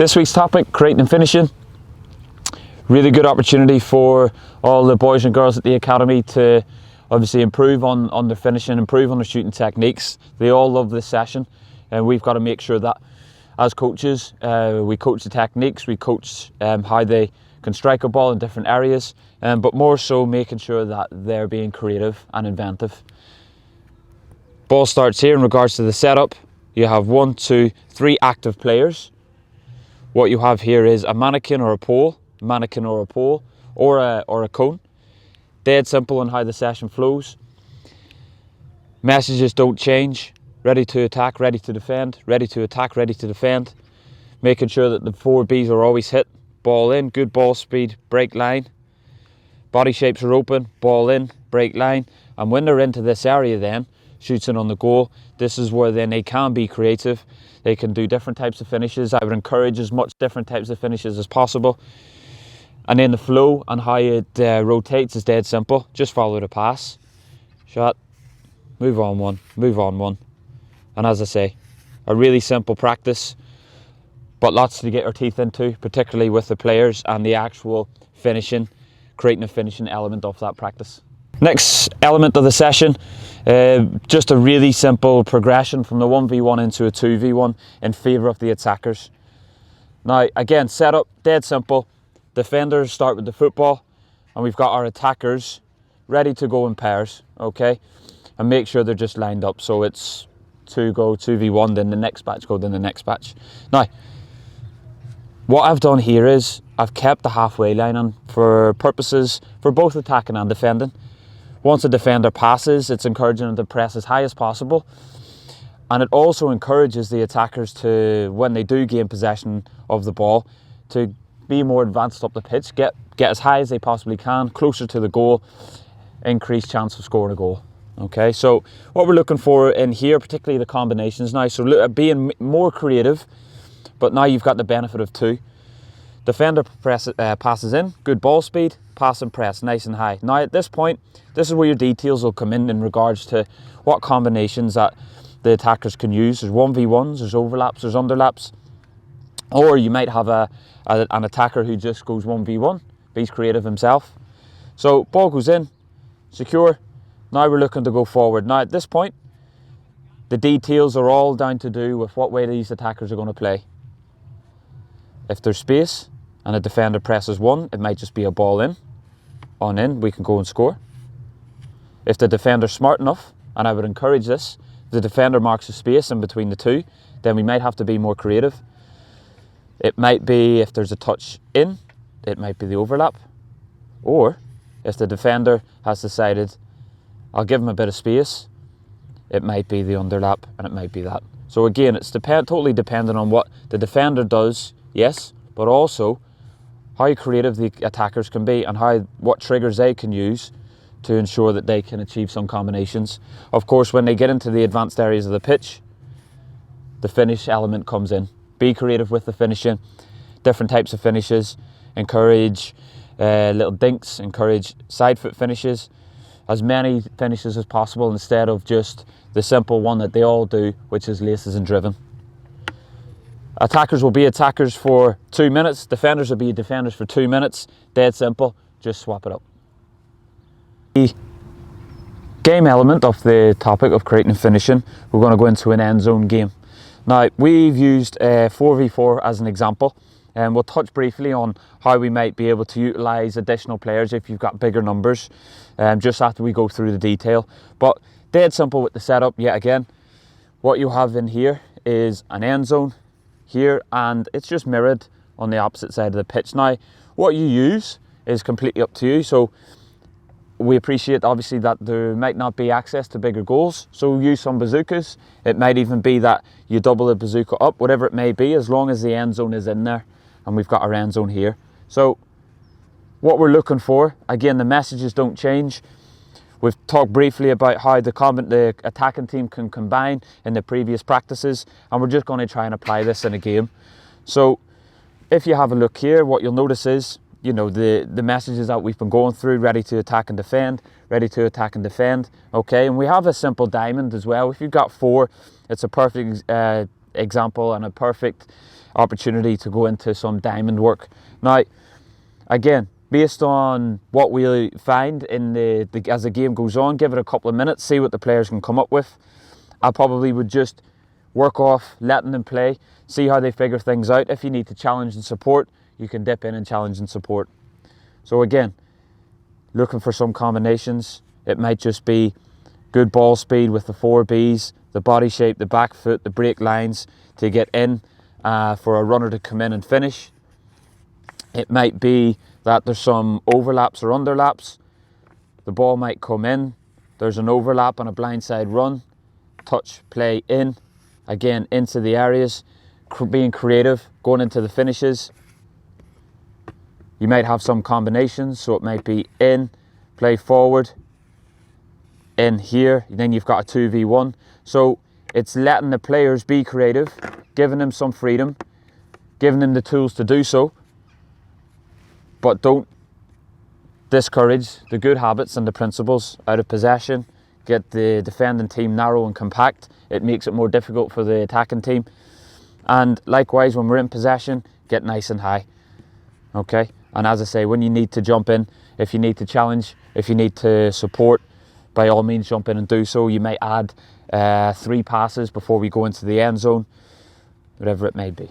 This week's topic, creating and finishing. Really good opportunity for all the boys and girls at the academy to obviously improve on their finishing, improve on their shooting techniques. They all love this session, and we've got to make sure that as coaches, we coach the techniques, we coach how they can strike a ball in different areas, but more so making sure that they're being creative and inventive. Ball starts here in regards to the setup. You have 1, 2, 3 active players. What you have here is a mannequin or a pole, or a cone. Dead simple on how the session flows. Messages don't change. Ready to attack, ready to defend, ready to attack, ready to defend. Making sure that the 4 Bs are always hit. Ball in, good ball speed, break line. Body shapes are open, ball in, break line. And when they're into this area then, shooting on the goal, this is where then they can be creative. They can do different types of finishes. I would encourage as much different types of finishes as possible. And then the flow and how it rotates is dead simple. Just follow the pass. Shot, move on one, move on one. And as I say, a really simple practice, but lots to get our teeth into, particularly with the players and the actual finishing, creating a finishing element of that practice. Next element of the session, just a really simple progression from the 1v1 into a 2v1 in favour of the attackers. Now again, setup, dead simple. Defenders start with the football, and we've got our attackers ready to go in pairs, okay? And make sure they're just lined up, so it's 2 go, 2v1, then the next batch go, then the next batch. Now, what I've done here is I've kept the halfway line on for purposes for both attacking and defending. Once a defender passes, it's encouraging them to press as high as possible. And it also encourages the attackers to, when they do gain possession of the ball, to be more advanced up the pitch, get as high as they possibly can, closer to the goal, increased chance of scoring a goal. Okay, so what we're looking for in here, particularly the combinations now, so look at being more creative, but now you've got the benefit of 2. Defender passes in, good ball speed, pass and press, nice and high. Now at this point, this is where your details will come in regards to what combinations that the attackers can use. There's 1v1s, there's overlaps, there's underlaps. Or you might have an attacker who just goes 1v1, but he's creative himself. So ball goes in, secure. Now we're looking to go forward. Now at this point, the details are all down to do with what way these attackers are going to play. If there's space and a defender presses 1, it might just be a ball in. On in, we can go and score. If the defender's smart enough, and I would encourage this, if the defender marks a space in between the 2, then we might have to be more creative. It might be if there's a touch in, it might be the overlap. Or if the defender has decided, I'll give him a bit of space, it might be the underlap, and it might be that. So again, it's totally dependent on what the defender does, yes, but also how creative the attackers can be and what triggers they can use to ensure that they can achieve some combinations. Of course, when they get into the advanced areas of the pitch, the finish element comes in. Be creative with the finishing, different types of finishes, encourage little dinks, encourage side foot finishes, as many finishes as possible instead of just the simple one that they all do, which is laces and driven. Attackers will be attackers for 2 minutes, defenders will be defenders for 2 minutes, dead simple, just swap it up. The game element of the topic of creating and finishing, we're going to go into an end zone game. Now, we've used 4v4 as an example, and we'll touch briefly on how we might be able to utilise additional players if you've got bigger numbers, just after we go through the detail. But dead simple with the setup, yet again, what you have in here is an end zone here, and it's just mirrored on the opposite side of the pitch. Now, what you use is completely up to you, so we appreciate obviously that there might not be access to bigger goals, so use some bazookas. It might even be that you double the bazooka up, whatever it may be, as long as the end zone is in there, and we've got our end zone here. So what we're looking for, again, the messages don't change. We've talked briefly about how the attacking team can combine in the previous practices, and we're just going to try and apply this in a game. So if you have a look here, what you'll notice is, you know, the messages that we've been going through: ready to attack and defend, ready to attack and defend. Okay, and we have a simple diamond as well. If you've got 4, it's a perfect example and a perfect opportunity to go into some diamond work. Now, again, based on what we find in as the game goes on, give it a couple of minutes, see what the players can come up with. I probably would just work off letting them play, see how they figure things out. If you need to challenge and support, you can dip in and challenge and support. So again, looking for some combinations. It might just be good ball speed with the 4Bs, the body shape, the back foot, the break lines to get in for a runner to come in and finish. It might be that there's some overlaps or underlaps. The ball might come in, there's an overlap on a blindside run, touch, play in, again into the areas, being creative, going into the finishes. You might have some combinations, so it might be in, play forward, in here, then you've got a 2v1. So it's letting the players be creative, giving them some freedom, giving them the tools to do so, but don't discourage the good habits and the principles out of possession. Get the defending team narrow and compact. It makes it more difficult for the attacking team. And likewise, when we're in possession, get nice and high. Okay? And as I say, when you need to jump in, if you need to challenge, if you need to support, by all means jump in and do so. You may add 3 passes before we go into the end zone, whatever it may be.